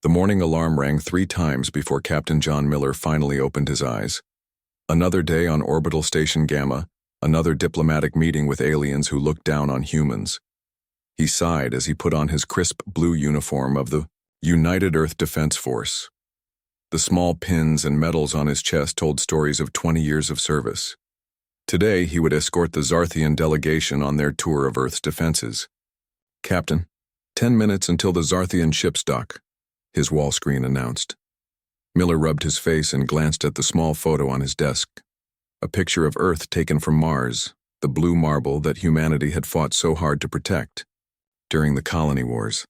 The morning alarm rang 3 times before Captain John Miller finally opened his eyes. Another day on Orbital Station Gamma, another diplomatic meeting with aliens who looked down on humans. He sighed as he put on his crisp blue uniform of the United Earth Defense Force. The small pins and medals on his chest told stories of 20 years of service. Today, he would escort the Zarthian delegation on their tour of Earth's defenses. "Captain, 10 minutes until the Zarthian ships dock," his wall screen announced. Miller rubbed his face and glanced at the small photo on his desk. A picture of Earth taken from Mars, the blue marble that humanity had fought so hard to protect during the colony wars.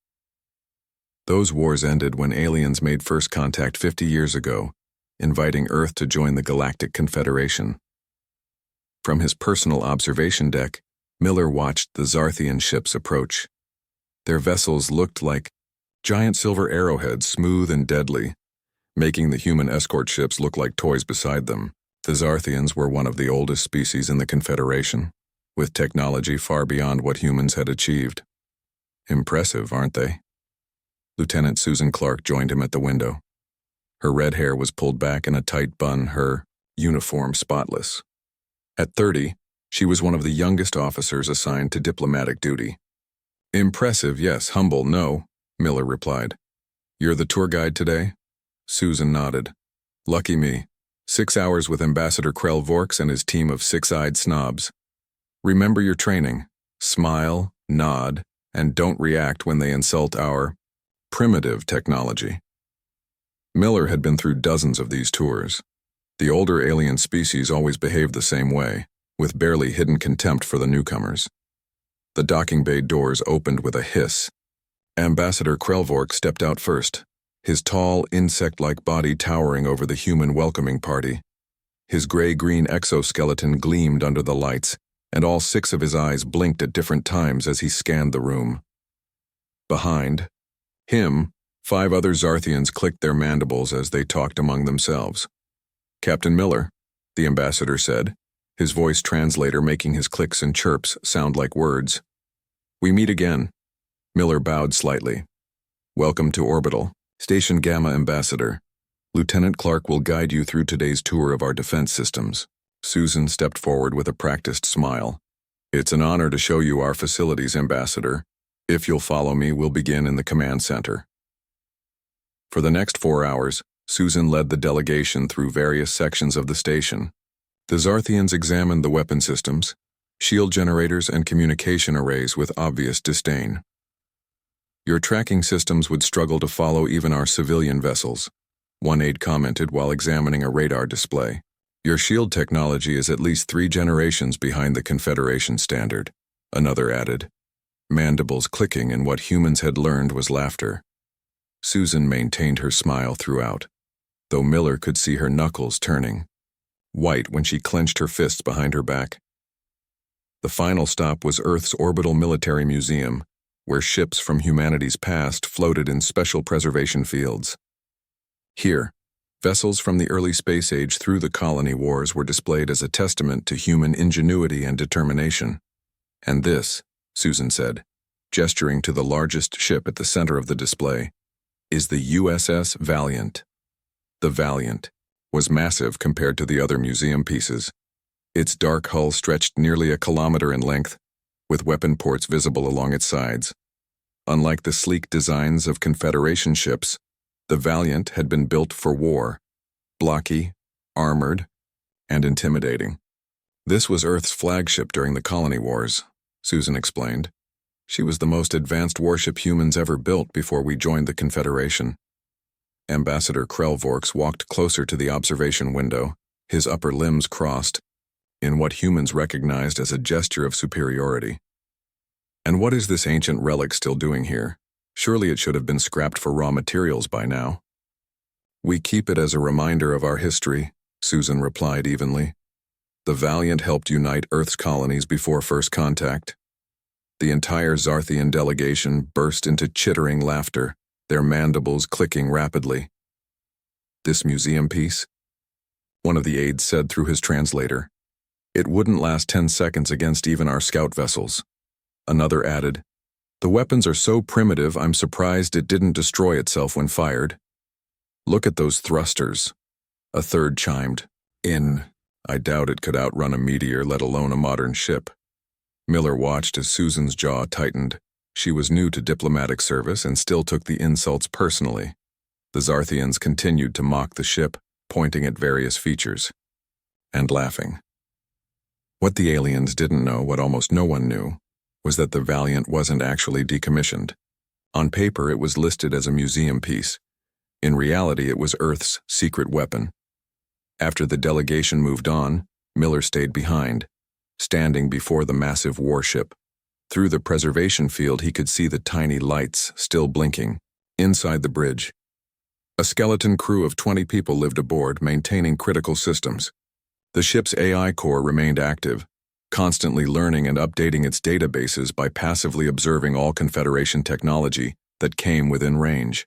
Those wars ended when aliens made first contact 50 years ago, inviting Earth to join the Galactic Confederation. From his personal observation deck, Miller watched the Zarthian ships approach. Their vessels looked like giant silver arrowheads, smooth and deadly, making the human escort ships look like toys beside them. The Zarthians were one of the oldest species in the Confederation, with technology far beyond what humans had achieved. Impressive, aren't they? Lieutenant Susan Clark joined him at the window. Her red hair was pulled back in a tight bun, her uniform spotless. At 30, she was one of the youngest officers assigned to diplomatic duty. "Impressive, yes. Humble, no," Miller replied. "You're the tour guide today?" Susan nodded. "Lucky me. 6 hours with Ambassador Krell Vorks and his team of six-eyed snobs. Remember your training. Smile, nod, and don't react when they insult our primitive technology." Miller had been through dozens of these tours. The older alien species always behaved the same way, with barely hidden contempt for the newcomers. The docking bay doors opened with a hiss. Ambassador Krellvork stepped out first, his tall, insect-like body towering over the human welcoming party. His gray-green exoskeleton gleamed under the lights, and all 6 of his eyes blinked at different times as he scanned the room. Behind him, 5 other Zarthians clicked their mandibles as they talked among themselves. "Captain Miller," the ambassador said, his voice translator making his clicks and chirps sound like words. "We meet again." Miller bowed slightly. "Welcome to Orbital, Station Gamma Ambassador. Lieutenant Clark will guide you through today's tour of our defense systems." Susan stepped forward with a practiced smile. "It's an honor to show you our facilities, Ambassador. If you'll follow me, we'll begin in the command center." For the next 4 hours, Susan led the delegation through various sections of the station. The Zarthians examined the weapon systems, shield generators, and communication arrays with obvious disdain. "Your tracking systems would struggle to follow even our civilian vessels," one aide commented while examining a radar display. "Your shield technology is at least 3 generations behind the Confederation standard," another added. Mandibles clicking, and what humans had learned was laughter. Susan maintained her smile throughout, though Miller could see her knuckles turning white when she clenched her fists behind her back. The final stop was Earth's Orbital Military Museum, where ships from humanity's past floated in special preservation fields. Here, vessels from the early space age through the colony wars were displayed as a testament to human ingenuity and determination. "And this," Susan said, gesturing to the largest ship at the center of the display, "is the USS Valiant." The Valiant was massive compared to the other museum pieces. Its dark hull stretched nearly a kilometer in length, with weapon ports visible along its sides. Unlike the sleek designs of Confederation ships, the Valiant had been built for war, blocky, armored, and intimidating. "This was Earth's flagship during the colony wars," Susan explained. "She was the most advanced warship humans ever built before we joined the Confederation." Ambassador Krellvorks walked closer to the observation window, his upper limbs crossed, in what humans recognized as a gesture of superiority. "And what is this ancient relic still doing here? Surely it should have been scrapped for raw materials by now." "We keep it as a reminder of our history," Susan replied evenly. "The Valiant helped unite Earth's colonies before first contact." The entire Zarthian delegation burst into chittering laughter, their mandibles clicking rapidly. "This museum piece?" one of the aides said through his translator. "It wouldn't last 10 seconds against even our scout vessels." Another added, The weapons are so primitive, I'm surprised it didn't destroy itself when fired. Look at those thrusters. A third chimed in. I doubt it could outrun a meteor, let alone a modern ship. Miller watched as Susan's jaw tightened. She was new to diplomatic service and still took the insults personally. The Zarthians continued to mock the ship, pointing at various features and laughing. What the aliens didn't know, what almost no one knew, was that the Valiant wasn't actually decommissioned. On paper, it was listed as a museum piece. In reality, it was Earth's secret weapon. After the delegation moved on, Miller stayed behind, standing before the massive warship. Through the preservation field, he could see the tiny lights still blinking. Inside the bridge, a skeleton crew of 20 people lived aboard, maintaining critical systems. The ship's AI core remained active, constantly learning and updating its databases by passively observing all Confederation technology that came within range.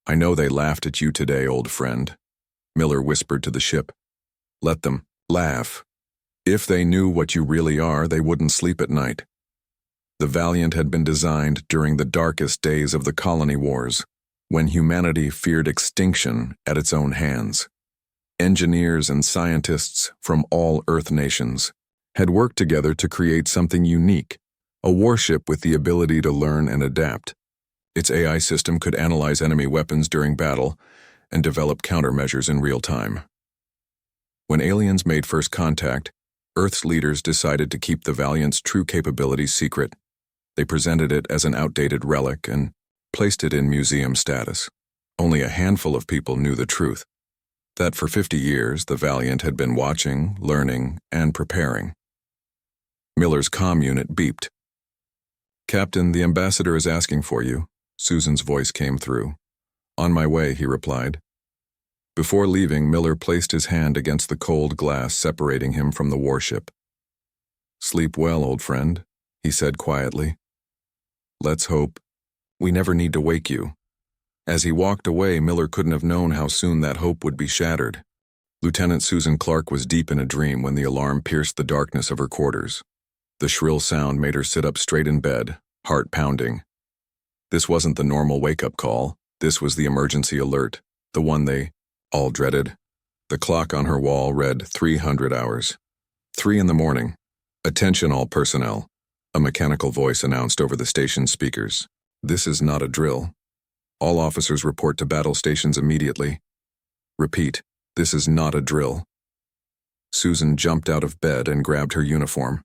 I know they laughed at you today, old friend, Miller whispered to the ship. Let them laugh. If they knew what you really are, they wouldn't sleep at night. The Valiant had been designed during the darkest days of the colony wars, when humanity feared extinction at its own hands. Engineers and scientists from all Earth nations had worked together to create something unique, a warship with the ability to learn and adapt. Its AI system could analyze enemy weapons during battle and develop countermeasures in real time. When aliens made first contact, Earth's leaders decided to keep the Valiant's true capabilities secret. They presented it as an outdated relic and placed it in museum status. Only a handful of people knew the truth, that for 50 years the Valiant had been watching, learning, and preparing. Miller's comm unit beeped. Captain, the ambassador is asking for you, Susan's voice came through. On my way, he replied. Before leaving, Miller placed his hand against the cold glass separating him from the warship. Sleep well, old friend, he said quietly. Let's hope we never need to wake you. As he walked away, Miller couldn't have known how soon that hope would be shattered. Lieutenant Susan Clark was deep in a dream when the alarm pierced the darkness of her quarters. The shrill sound made her sit up straight in bed, heart pounding. This wasn't the normal wake-up call. This was the emergency alert, the one they all dreaded. The clock on her wall read 300 hours. 3 a.m. Attention all personnel, a mechanical voice announced over the station speakers. This is not a drill. All officers report to battle stations immediately. Repeat, this is not a drill. Susan jumped out of bed and grabbed her uniform.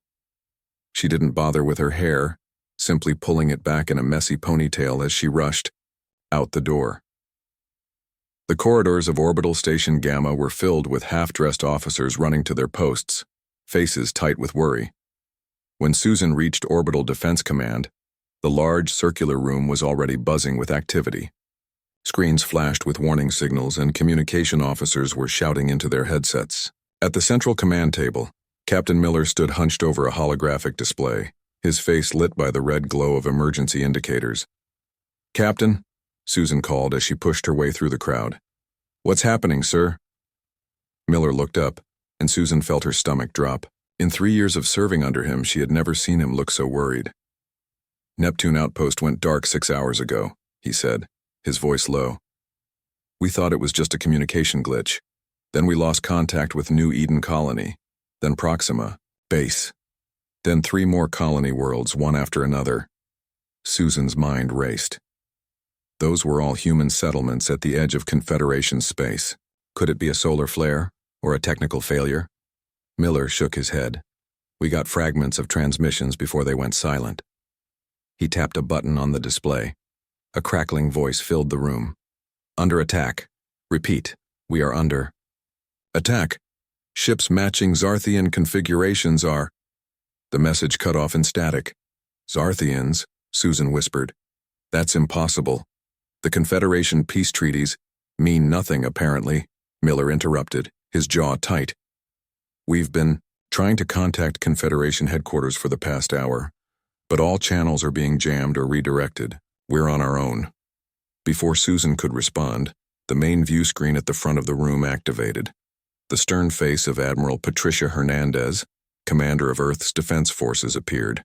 She didn't bother with her hair, simply pulling it back in a messy ponytail as she rushed out the door. The corridors of Orbital Station Gamma were filled with half-dressed officers running to their posts, faces tight with worry. When Susan reached Orbital Defense Command, the large circular room was already buzzing with activity. Screens flashed with warning signals and communication officers were shouting into their headsets. At the central command table, Captain Miller stood hunched over a holographic display, his face lit by the red glow of emergency indicators. Captain, Susan called as she pushed her way through the crowd. What's happening, sir? Miller looked up, and Susan felt her stomach drop. In 3 years of serving under him, she had never seen him look so worried. Neptune Outpost went dark 6 hours ago, he said, his voice low. We thought it was just a communication glitch. Then we lost contact with New Eden Colony, then Proxima, base. Then 3 more colony worlds, one after another. Susan's mind raced. Those were all human settlements at the edge of Confederation space. Could it be a solar flare, or a technical failure? Miller shook his head. We got fragments of transmissions before they went silent. He tapped a button on the display. A crackling voice filled the room. Under attack. Repeat, we are under attack. Ships matching Zarthian configurations are... The message cut off in static. Zarthians, Susan whispered. That's impossible. The Confederation peace treaties mean nothing, apparently, Miller interrupted, his jaw tight. We've been trying to contact Confederation headquarters for the past hour, but all channels are being jammed or redirected. We're on our own. Before Susan could respond, the main view screen at the front of the room activated. The stern face of Admiral Patricia Hernandez, commander of Earth's defense forces, appeared.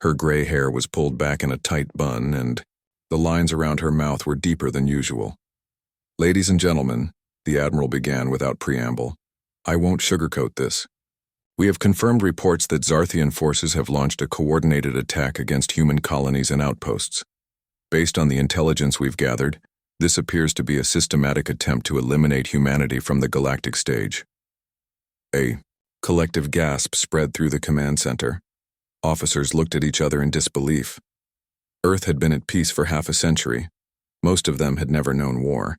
Her gray hair was pulled back in a tight bun, and the lines around her mouth were deeper than usual. "Ladies and gentlemen," the Admiral began without preamble, "I won't sugarcoat this. We have confirmed reports that Zarthian forces have launched a coordinated attack against human colonies and outposts. Based on the intelligence we've gathered, this appears to be a systematic attempt to eliminate humanity from the galactic stage." A collective gasp spread through the command center. Officers looked at each other in disbelief. Earth had been at peace for half a century. Most of them had never known war.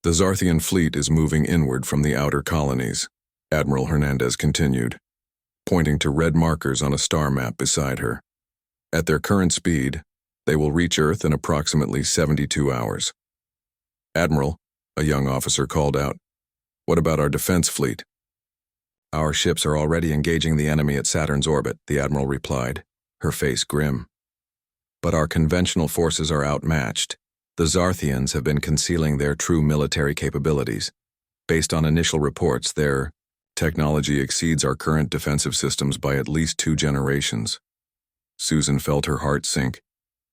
"The Zarthian fleet is moving inward from the outer colonies," Admiral Hernandez continued, pointing to red markers on a star map beside her. "At their current speed, they will reach Earth in approximately 72 hours. "Admiral," a young officer called out, "what about our defense fleet?" "Our ships are already engaging the enemy at Saturn's orbit," the Admiral replied, her face grim. "But our conventional forces are outmatched. The Zarthians have been concealing their true military capabilities. Based on initial reports, their technology exceeds our current defensive systems by at least 2 generations." Susan felt her heart sink.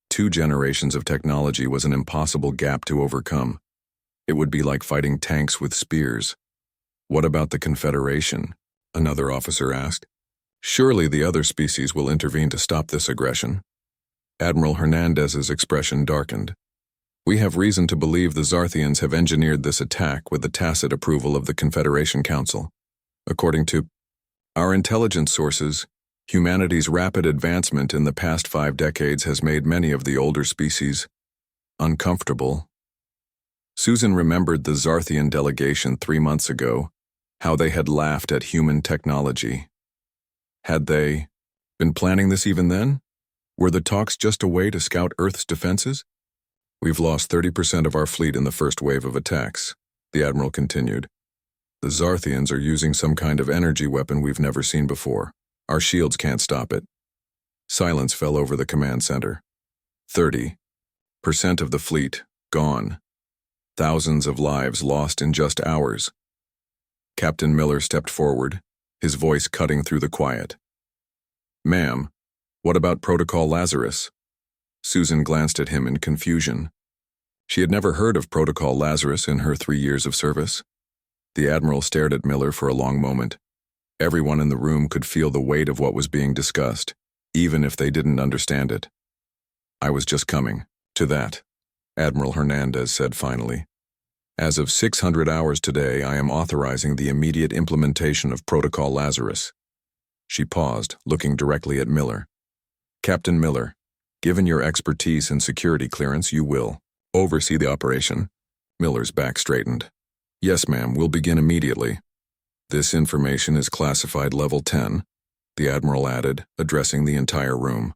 2 generations of technology was an impossible gap to overcome. It would be like fighting tanks with spears. "What about the Confederation?" another officer asked. "Surely the other species will intervene to stop this aggression." Admiral Hernandez's expression darkened. "We have reason to believe the Zarthians have engineered this attack with the tacit approval of the Confederation Council. According to our intelligence sources, humanity's rapid advancement in the past 5 decades has made many of the older species uncomfortable." Susan remembered the Zarthian delegation 3 months ago, how they had laughed at human technology. Had they been planning this even then? Were the talks just a way to scout Earth's defenses? "We've lost 30% of our fleet in the first wave of attacks," the Admiral continued. "The Zarthians are using some kind of energy weapon we've never seen before. Our shields can't stop it." Silence fell over the command center. 30% of the fleet gone. Thousands of lives lost in just hours. Captain Miller stepped forward, his voice cutting through the quiet. "Ma'am, what about Protocol Lazarus?" Susan glanced at him in confusion. She had never heard of Protocol Lazarus in her 3 years of service. The Admiral stared at Miller for a long moment. Everyone in the room could feel the weight of what was being discussed, even if they didn't understand it. "I was just coming to that," Admiral Hernandez said finally. "As of 600 hours today, I am authorizing the immediate implementation of Protocol Lazarus." She paused, looking directly at Miller. "Captain Miller, given your expertise in security clearance, you will oversee the operation." Miller's back straightened. "Yes, ma'am, we'll begin immediately." "This information is classified level 10, the Admiral added, addressing the entire room.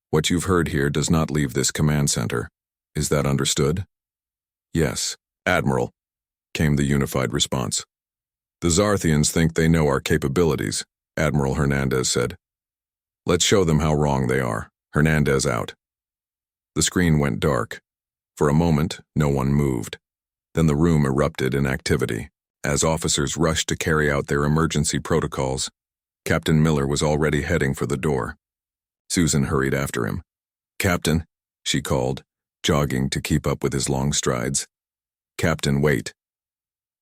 "What you've heard here does not leave this command center. Is that understood?" "Yes, Admiral," came the unified response. "The Zarthians think they know our capabilities," Admiral Hernandez said. "Let's show them how wrong they are." Hernandez out. The screen went dark. For a moment, no one moved. Then the room erupted in activity. As officers rushed to carry out their emergency protocols, Captain Miller was already heading for the door. Susan hurried after him. "Captain," she called, jogging to keep up with his long strides. "Captain, wait."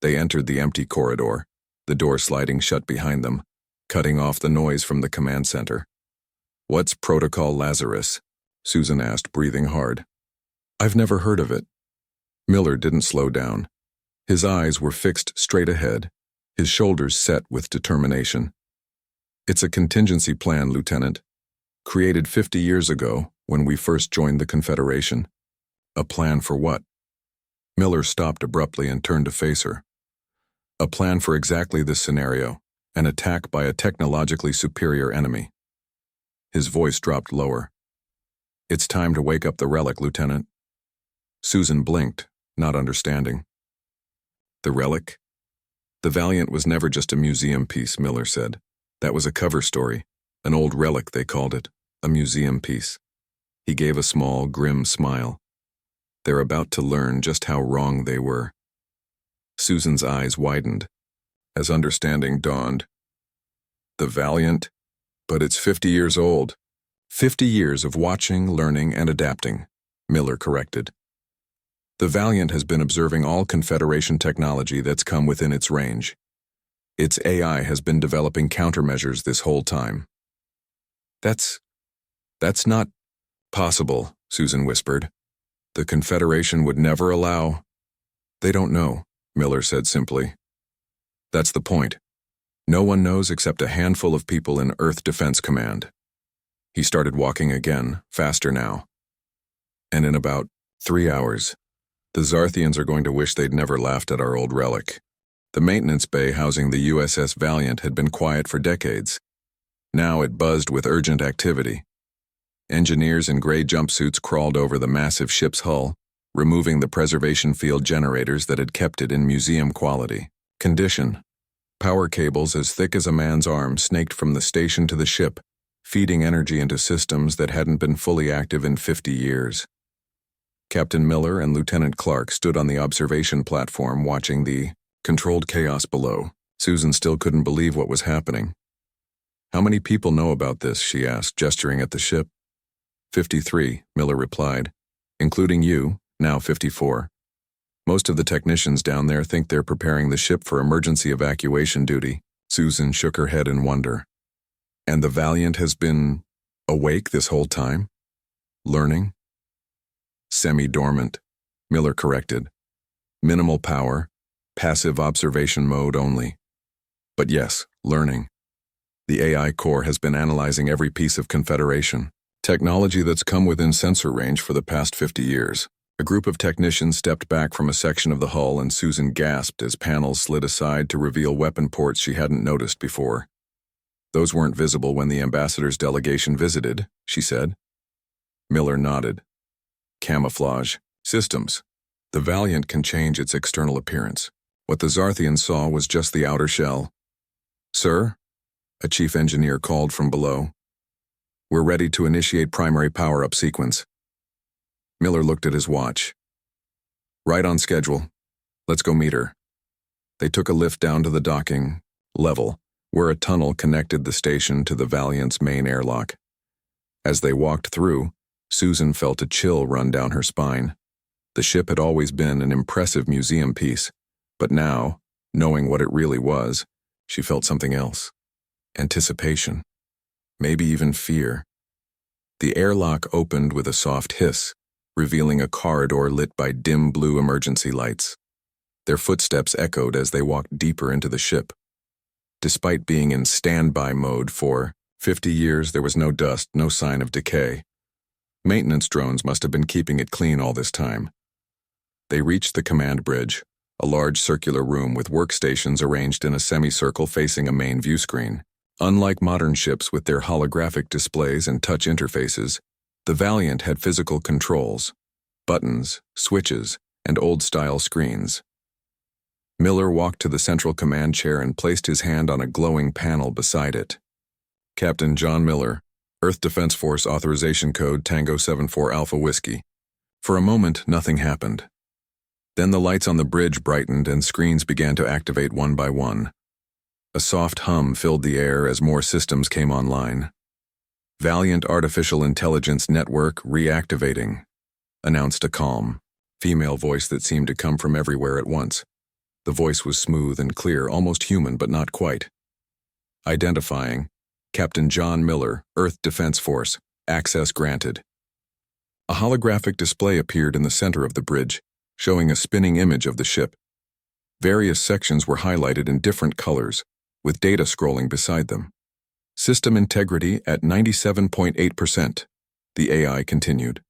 They entered the empty corridor, the door sliding shut behind them, cutting off the noise from the command center. "What's Protocol Lazarus?" Susan asked, breathing hard. "I've never heard of it." Miller didn't slow down. His eyes were fixed straight ahead, his shoulders set with determination. "It's a contingency plan, Lieutenant. Created 50 years ago, when we first joined the Confederation." "A plan for what?" Miller stopped abruptly and turned to face her. "A plan for exactly this scenario, an attack by a technologically superior enemy." His voice dropped lower. "It's time to wake up the Relic, Lieutenant." Susan blinked, not understanding. "The Relic?" "The Valiant was never just a museum piece," Miller said. "That was a cover story, an old relic they called it, a museum piece." He gave a small, grim smile. "They're about to learn just how wrong they were." Susan's eyes widened, as understanding dawned. "The Valiant? But it's 50 years old." 50 years of watching, learning, and adapting, Miller corrected. The Valiant has been observing all Confederation technology that's come within its range. Its AI has been developing countermeasures this whole time. That's not possible, Susan whispered. The Confederation would never allow. They don't know, Miller said simply. That's the point. No one knows except a handful of people in Earth Defense Command. He started walking again, faster now. And in about 3 hours, the Zarthians are going to wish they'd never laughed at our old relic. The maintenance bay housing the USS Valiant had been quiet for decades. Now it buzzed with urgent activity. Engineers in gray jumpsuits crawled over the massive ship's hull, removing the preservation field generators that had kept it in museum quality condition. Power cables as thick as a man's arm snaked from the station to the ship, feeding energy into systems that hadn't been fully active in 50 years. Captain Miller and Lieutenant Clark stood on the observation platform watching the controlled chaos below. Susan still couldn't believe what was happening. How many people know about this, she asked, gesturing at the ship. 53, Miller replied, including you, now 54. Most of the technicians down there think they're preparing the ship for emergency evacuation duty. Susan shook her head in wonder. And the Valiant has been awake this whole time? Learning? Semi-dormant, Miller corrected. Minimal power, passive observation mode only. But yes, learning. The AI core has been analyzing every piece of Confederation technology that's come within sensor range for the past 50 years. A group of technicians stepped back from a section of the hull and Susan gasped as panels slid aside to reveal weapon ports she hadn't noticed before. Those weren't visible when the ambassador's delegation visited, she said. Miller nodded. Camouflage. Systems. The Valiant can change its external appearance. What the Zarthians saw was just the outer shell. Sir? A chief engineer called from below. We're ready to initiate primary power-up sequence. Miller looked at his watch. Right on schedule. Let's go meet her. They took a lift down to the docking level, where a tunnel connected the station to the Valiant's main airlock. As they walked through, Susan felt a chill run down her spine. The ship had always been an impressive museum piece, but now, knowing what it really was, she felt something else. Anticipation. Maybe even fear. The airlock opened with a soft hiss, revealing a corridor lit by dim blue emergency lights. Their footsteps echoed as they walked deeper into the ship. Despite being in standby mode for 50 years, there was no dust, no sign of decay. Maintenance drones must have been keeping it clean all this time. They reached the command bridge, a large circular room with workstations arranged in a semicircle facing a main view screen. Unlike modern ships with their holographic displays and touch interfaces, the Valiant had physical controls, buttons, switches, and old-style screens. Miller walked to the central command chair and placed his hand on a glowing panel beside it. Captain John Miller, Earth Defense Force Authorization Code Tango 74 Alpha Whiskey. For a moment, nothing happened. Then the lights on the bridge brightened and screens began to activate one by one. A soft hum filled the air as more systems came online. Valiant Artificial Intelligence Network reactivating, announced a calm, female voice that seemed to come from everywhere at once. The voice was smooth and clear, almost human, but not quite. Identifying, Captain John Miller, Earth Defense Force, access granted. A holographic display appeared in the center of the bridge, showing a spinning image of the ship. Various sections were highlighted in different colors, with data scrolling beside them. System integrity at 97.8%, the AI continued.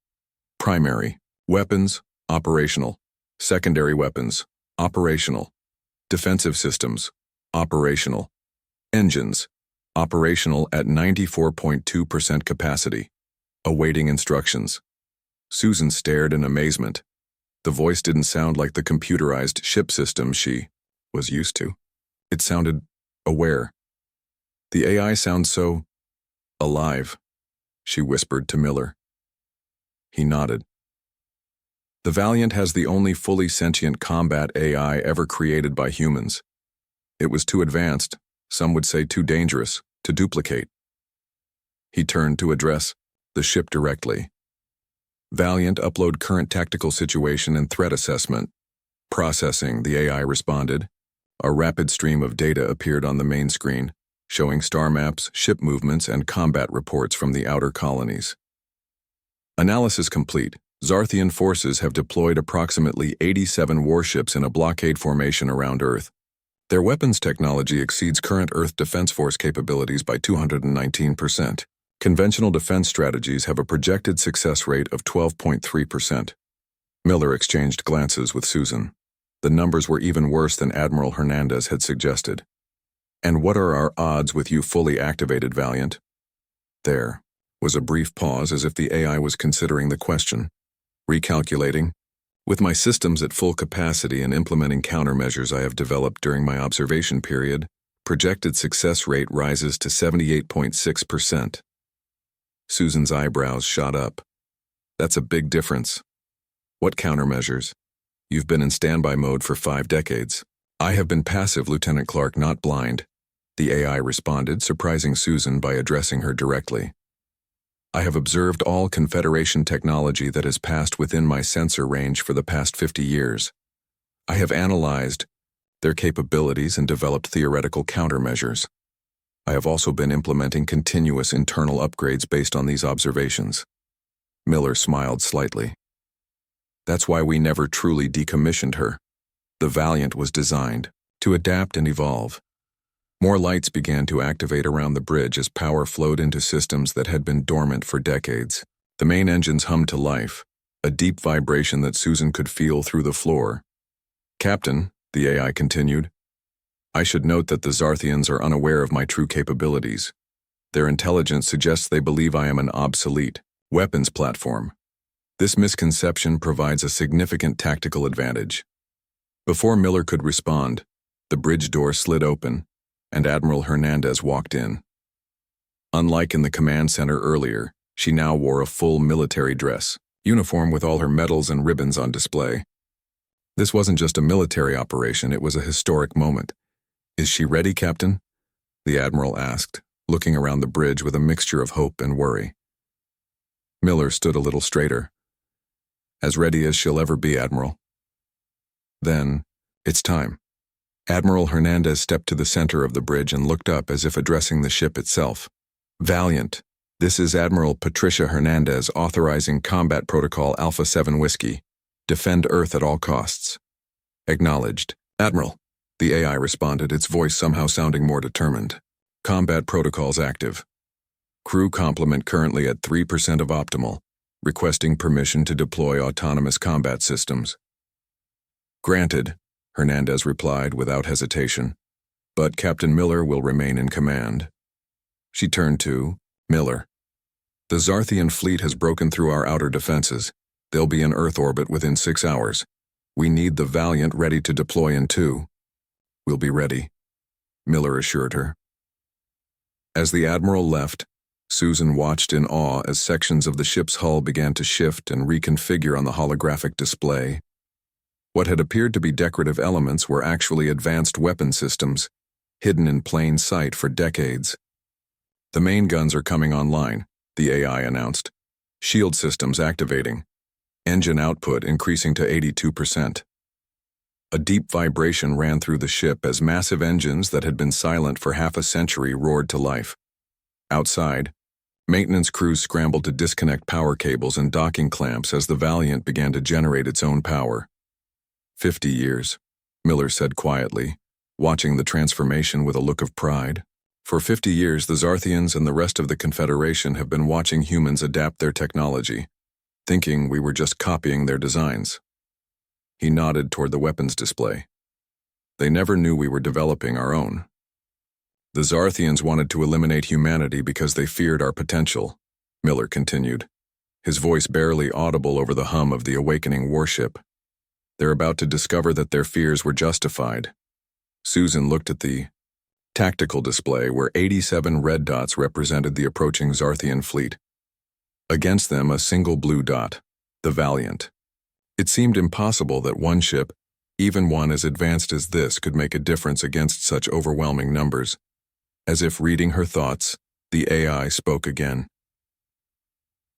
Primary, weapons, operational. Secondary weapons, operational. Defensive systems, operational. Engines, operational at 94.2% capacity. Awaiting instructions. Susan stared in amazement. The voice didn't sound like the computerized ship system she was used to. It sounded aware. The AI sounds so alive, she whispered to Miller. He nodded. The Valiant has the only fully sentient combat AI ever created by humans. It was too advanced, some would say too dangerous, to duplicate. He turned to address the ship directly. Valiant, upload current tactical situation and threat assessment. Processing, the AI responded. A rapid stream of data appeared on the main screen, showing star maps, ship movements, and combat reports from the outer colonies. Analysis complete. Zarthian forces have deployed approximately 87 warships in a blockade formation around Earth. Their weapons technology exceeds current Earth Defense Force capabilities by 219%. Conventional defense strategies have a projected success rate of 12.3%. Miller exchanged glances with Susan. The numbers were even worse than Admiral Hernandez had suggested. "And what are our odds with you fully activated, Valiant?" There was a brief pause as if the AI was considering the question. Recalculating. "With my systems at full capacity and implementing countermeasures I have developed during my observation period, projected success rate rises to 78.6%. Susan's eyebrows shot up. "That's a big difference." "What countermeasures?" "You've been in standby mode for 5 decades. "I have been passive, Lieutenant Clark, not blind," the AI responded, surprising Susan by addressing her directly. "I have observed all Confederation technology that has passed within my sensor range for the past 50 years. I have analyzed their capabilities and developed theoretical countermeasures. I have also been implementing continuous internal upgrades based on these observations." Miller smiled slightly. "That's why we never truly decommissioned her. The Valiant was designed to adapt and evolve." More lights began to activate around the bridge as power flowed into systems that had been dormant for decades. The main engines hummed to life, a deep vibration that Susan could feel through the floor. "Captain," the AI continued, "I should note that the Zarthians are unaware of my true capabilities. Their intelligence suggests they believe I am an obsolete weapons platform. This misconception provides a significant tactical advantage." Before Miller could respond, the bridge door slid open, and Admiral Hernandez walked in. Unlike in the command center earlier, she now wore a full military dress, uniform with all her medals and ribbons on display. This wasn't just a military operation, it was a historic moment. "Is she ready, Captain?" the Admiral asked, looking around the bridge with a mixture of hope and worry. Miller stood a little straighter. "As ready as she'll ever be, Admiral." "Then, it's time." Admiral Hernandez stepped to the center of the bridge and looked up as if addressing the ship itself. "Valiant, this is Admiral Patricia Hernandez authorizing Combat Protocol Alpha 7 Whiskey. Defend Earth at all costs." "Acknowledged, Admiral," the AI responded, its voice somehow sounding more determined. "Combat protocols active. Crew complement currently at 3% of optimal. Requesting permission to deploy autonomous combat systems." "Granted," Hernandez replied without hesitation. "But Captain Miller will remain in command." She turned to Miller. "The Zarthian fleet has broken through our outer defenses. They'll be in Earth orbit within 6 hours. We need the Valiant ready to deploy in 2. "We'll be ready," Miller assured her. As the Admiral left, Susan watched in awe as sections of the ship's hull began to shift and reconfigure on the holographic display. What had appeared to be decorative elements were actually advanced weapon systems, hidden in plain sight for decades. "The main guns are coming online," the AI announced. "Shield systems activating. Engine output increasing to 82%. A deep vibration ran through the ship as massive engines that had been silent for half a century roared to life. Outside, maintenance crews scrambled to disconnect power cables and docking clamps as the Valiant began to generate its own power. 50 years, Miller said quietly, watching the transformation with a look of pride. "For 50 years, the Zarthians and the rest of the Confederation have been watching humans adapt their technology, thinking we were just copying their designs." He nodded toward the weapons display. "They never knew we were developing our own. The Zarthians wanted to eliminate humanity because they feared our potential," Miller continued, his voice barely audible over the hum of the awakening warship. "They're about to discover that their fears were justified." Susan looked at the tactical display where 87 red dots represented the approaching Zarthian fleet. Against them, a single blue dot, the Valiant. It seemed impossible that one ship, even one as advanced as this, could make a difference against such overwhelming numbers. As if reading her thoughts, the AI spoke again.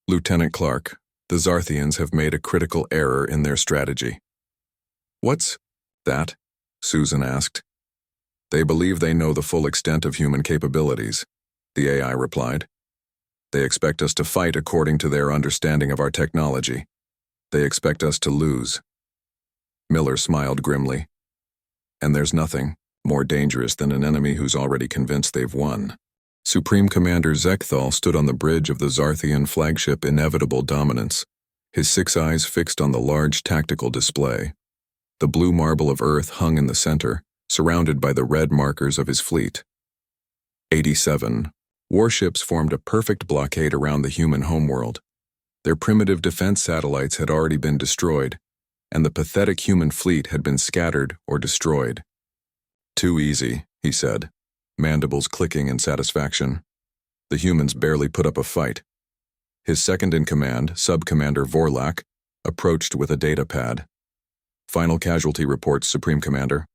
Lieutenant Clark, the Zarthians have made a critical error in their strategy. What's that? Susan asked. They believe they know the full extent of human capabilities, the AI replied. They expect us to fight according to their understanding of our technology. They expect us to lose. Miller smiled grimly. And there's nothing more dangerous than an enemy who's already convinced they've won. Supreme Commander Zekthal stood on the bridge of the Zarthian flagship Inevitable Dominance, his 6 eyes fixed on the large tactical display. The blue marble of Earth hung in the center, surrounded by the red markers of his fleet. 87. Warships formed a perfect blockade around the human homeworld. Their primitive defense satellites had already been destroyed, and the pathetic human fleet had been scattered or destroyed. Too easy, he said, mandibles clicking in satisfaction. The humans barely put up a fight. His second-in-command, Sub-Commander Vorlak, approached with a data pad. Final casualty reports, Supreme Commander.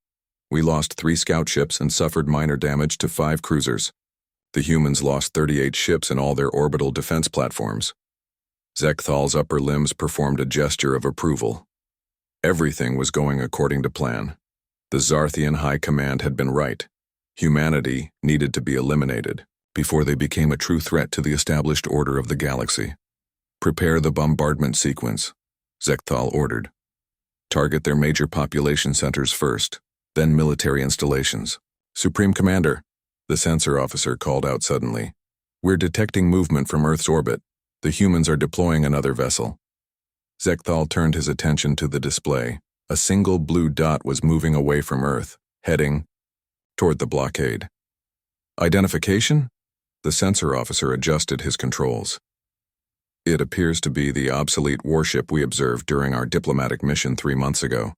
We lost 3 scout ships and suffered minor damage to 5 cruisers. The humans lost 38 ships and all their orbital defense platforms. Zekthal's upper limbs performed a gesture of approval. Everything was going according to plan. The Zarthian High Command had been right. Humanity needed to be eliminated before they became a true threat to the established order of the galaxy. Prepare the bombardment sequence, Zekthal ordered. Target their major population centers first, then military installations. Supreme Commander, the sensor officer called out suddenly. We're detecting movement from Earth's orbit. The humans are deploying another vessel. Zekthal turned his attention to the display. A single blue dot was moving away from Earth, heading toward the blockade. Identification? The sensor officer adjusted his controls. It appears to be the obsolete warship we observed during our diplomatic mission 3 months ago.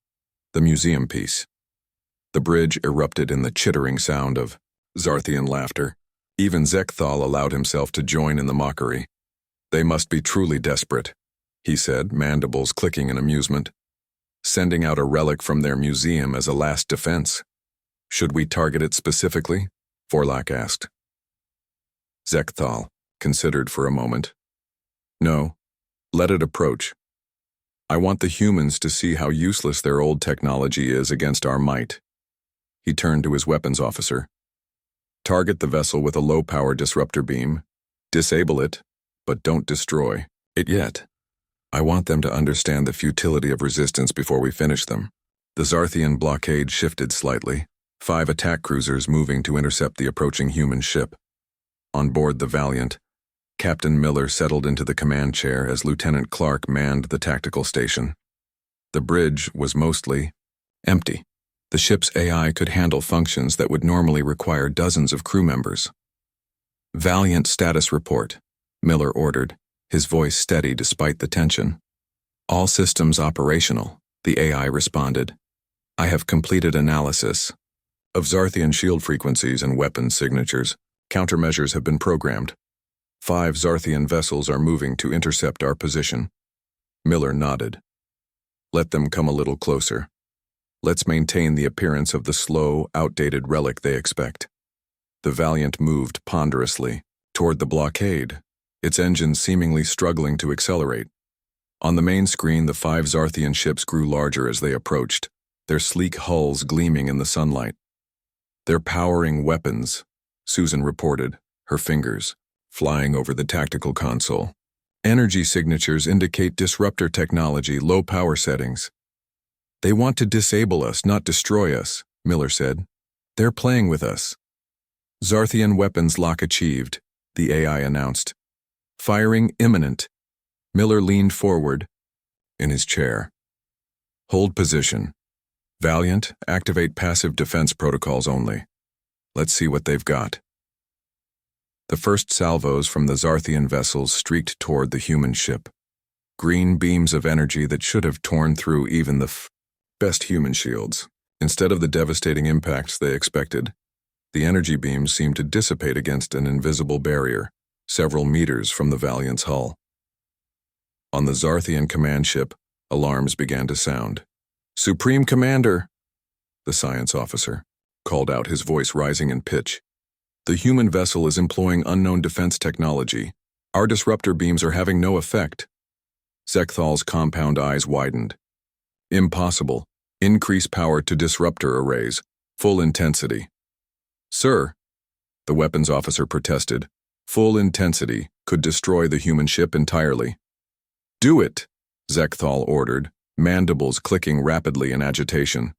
The museum piece. The bridge erupted in the chittering sound of Zarthian laughter. Even Zekthal allowed himself to join in the mockery. They must be truly desperate, he said, mandibles clicking in amusement. Sending out a relic from their museum as a last defense. Should we target it specifically? Vorlak asked. Zekthal considered for a moment. No, let it approach. I want the humans to see how useless their old technology is against our might. He turned to his weapons officer. Target the vessel with a low-power disruptor beam. Disable it, but don't destroy it yet. I want them to understand the futility of resistance before we finish them. The Zarthian blockade shifted slightly, 5 attack cruisers moving to intercept the approaching human ship. On board the Valiant, Captain Miller settled into the command chair as Lieutenant Clark manned the tactical station. The bridge was mostly empty. The ship's AI could handle functions that would normally require dozens of crew members. Valiant status report, Miller ordered, his voice steady despite the tension. All systems operational, the AI responded. I have completed analysis of Zarthian shield frequencies and weapons signatures. Countermeasures have been programmed. 5 Zarthian vessels are moving to intercept our position. Miller nodded. Let them come a little closer. Let's maintain the appearance of the slow, outdated relic they expect. The Valiant moved ponderously toward the blockade, its engines seemingly struggling to accelerate. On the main screen, the 5 Zarthian ships grew larger as they approached, their sleek hulls gleaming in the sunlight. They're powering weapons, Susan reported, her fingers flying over the tactical console. Energy signatures indicate disruptor technology, low power settings. They want to disable us, not destroy us, Miller said. They're playing with us. Zarthian weapons lock achieved, the AI announced. Firing imminent. Miller leaned forward in his chair. Hold position. Valiant, activate passive defense protocols only. Let's see what they've got. The first salvos from the Zarthian vessels streaked toward the human ship. Green beams of energy that should have torn through even the best human shields. Instead of the devastating impacts they expected, the energy beams seemed to dissipate against an invisible barrier, several meters from the Valiant's hull. On the Zarthian command ship, alarms began to sound. Supreme Commander, the science officer called out, his voice rising in pitch. The human vessel is employing unknown defense technology. Our disruptor beams are having no effect. Zekthal's compound eyes widened. Impossible. Increase power to disruptor arrays. Full intensity. Sir, the weapons officer protested. Full intensity could destroy the human ship entirely. Do it, Zekthal ordered, mandibles clicking rapidly in agitation.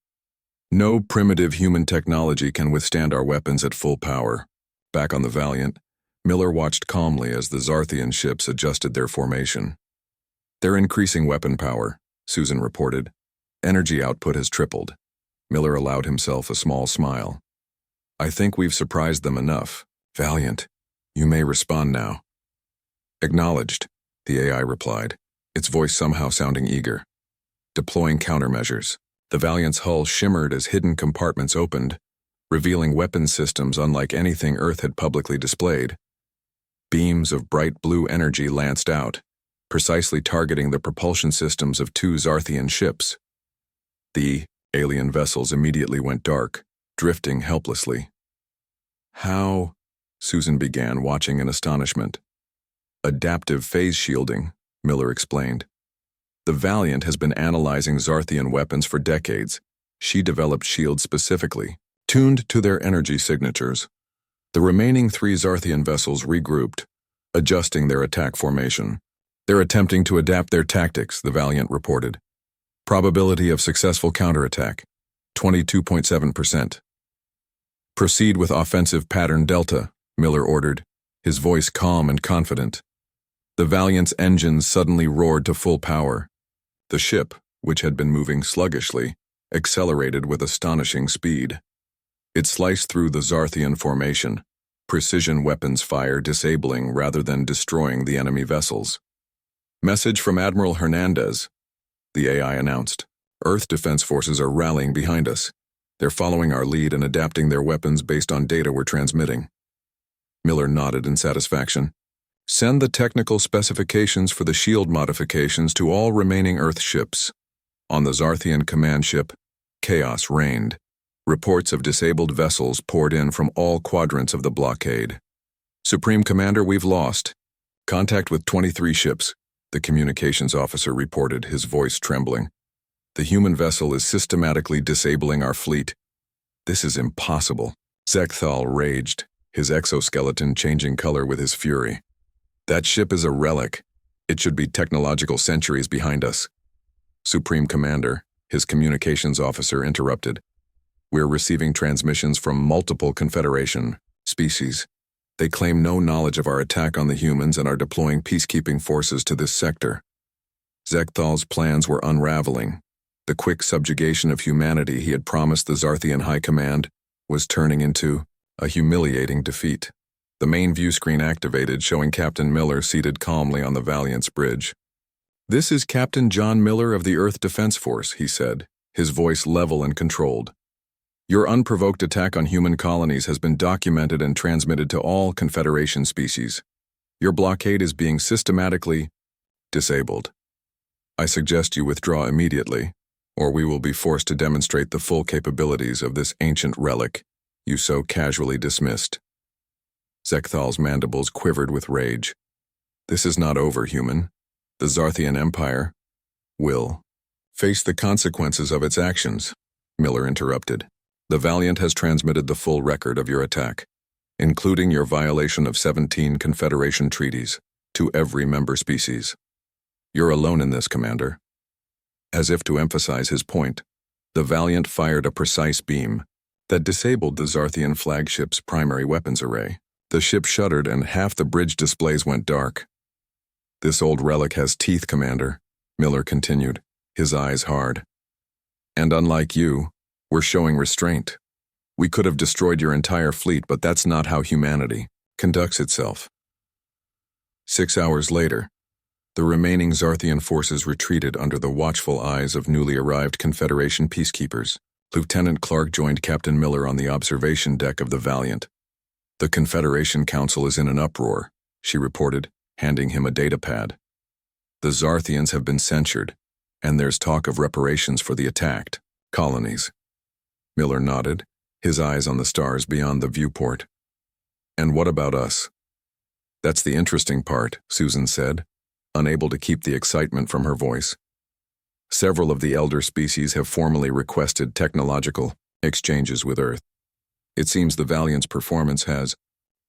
No primitive human technology can withstand our weapons at full power. Back on the Valiant, Miller watched calmly as the Zarthian ships adjusted their formation. They're increasing weapon power, Susan reported. Energy output has tripled. Miller allowed himself a small smile. I think we've surprised them enough. Valiant, you may respond now. Acknowledged, the AI replied, its voice somehow sounding eager. Deploying countermeasures. The Valiant's hull shimmered as hidden compartments opened, revealing weapons systems unlike anything Earth had publicly displayed. Beams of bright blue energy lanced out, precisely targeting the propulsion systems of 2 Zarthian ships. The alien vessels immediately went dark, drifting helplessly. How? Susan began, watching in astonishment. Adaptive phase shielding, Miller explained. The Valiant has been analyzing Zarthian weapons for decades. She developed shields specifically, tuned to their energy signatures. The remaining 3 Zarthian vessels regrouped, adjusting their attack formation. They're attempting to adapt their tactics, the Valiant reported. Probability of successful counterattack, 22.7%. Proceed with offensive pattern Delta, Miller ordered, his voice calm and confident. The Valiant's engines suddenly roared to full power. The ship, which had been moving sluggishly, accelerated with astonishing speed. It sliced through the Zarthian formation, precision weapons fire disabling rather than destroying the enemy vessels. Message from Admiral Hernandez, the AI announced. Earth Defense Forces are rallying behind us. They're following our lead and adapting their weapons based on data we're transmitting. Miller nodded in satisfaction. Send the technical specifications for the shield modifications to all remaining Earth ships. On the Zarthian command ship, chaos reigned. Reports of disabled vessels poured in from all quadrants of the blockade. Supreme Commander, we've lost. Contact with 23 ships, the communications officer reported, his voice trembling. The human vessel is systematically disabling our fleet. This is impossible. Zekthal raged, his exoskeleton changing color with his fury. That ship is a relic. It should be technological centuries behind us. Supreme Commander, his communications officer interrupted. We're receiving transmissions from multiple Confederation species. They claim no knowledge of our attack on the humans and are deploying peacekeeping forces to this sector. Zekthal's plans were unraveling. The quick subjugation of humanity he had promised the Zarthian High Command was turning into a humiliating defeat. The main view screen activated, showing Captain Miller seated calmly on the Valiant's bridge. This is Captain John Miller of the Earth Defense Force, he said, his voice level and controlled. Your unprovoked attack on human colonies has been documented and transmitted to all Confederation species. Your blockade is being systematically disabled. I suggest you withdraw immediately, or we will be forced to demonstrate the full capabilities of this ancient relic you so casually dismissed. Zekthal's mandibles quivered with rage. This is not over, human. The Zarthian Empire will face the consequences of its actions, Miller interrupted. The Valiant has transmitted the full record of your attack, including your violation of 17 Confederation treaties, to every member species. You're alone in this, Commander. As if to emphasize his point, the Valiant fired a precise beam that disabled the Zarthian flagship's primary weapons array. The ship shuddered and half the bridge displays went dark. This old relic has teeth, Commander, Miller continued, his eyes hard. And unlike you, we're showing restraint. We could have destroyed your entire fleet, but that's not how humanity conducts itself. 6 hours later, the remaining Zarthian forces retreated under the watchful eyes of newly arrived Confederation peacekeepers. Lieutenant Clark joined Captain Miller on the observation deck of the Valiant. The Confederation Council is in an uproar, she reported, handing him a data pad. The Zarthians have been censured, and there's talk of reparations for the attacked colonies. Miller nodded, his eyes on the stars beyond the viewport. And what about us? That's the interesting part, Susan said, unable to keep the excitement from her voice. Several of the elder species have formally requested technological exchanges with Earth. It seems the Valiant's performance has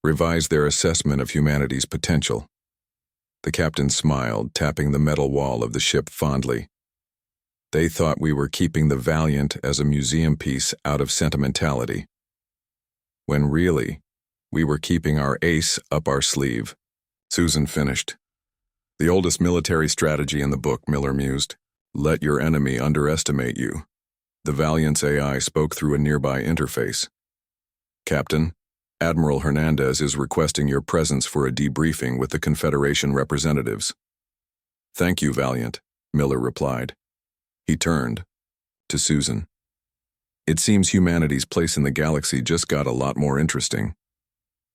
revised their assessment of humanity's potential. The captain smiled, tapping the metal wall of the ship fondly. They thought we were keeping the Valiant as a museum piece out of sentimentality, when really, we were keeping our ace up our sleeve. Susan finished. The oldest military strategy in the book, Miller mused. Let your enemy underestimate you. The Valiant's AI spoke through a nearby interface. Captain, Admiral Hernandez is requesting your presence for a debriefing with the Confederation representatives. Thank you, Valiant, Miller replied. He turned to Susan. It seems humanity's place in the galaxy just got a lot more interesting.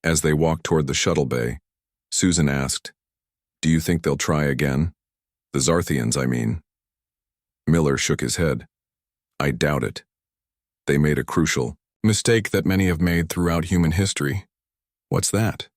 As they walked toward the shuttle bay, Susan asked, Do you think they'll try again? The Zarthians, I mean. Miller shook his head. I doubt it. They made a crucial mistake that many have made throughout human history. What's that?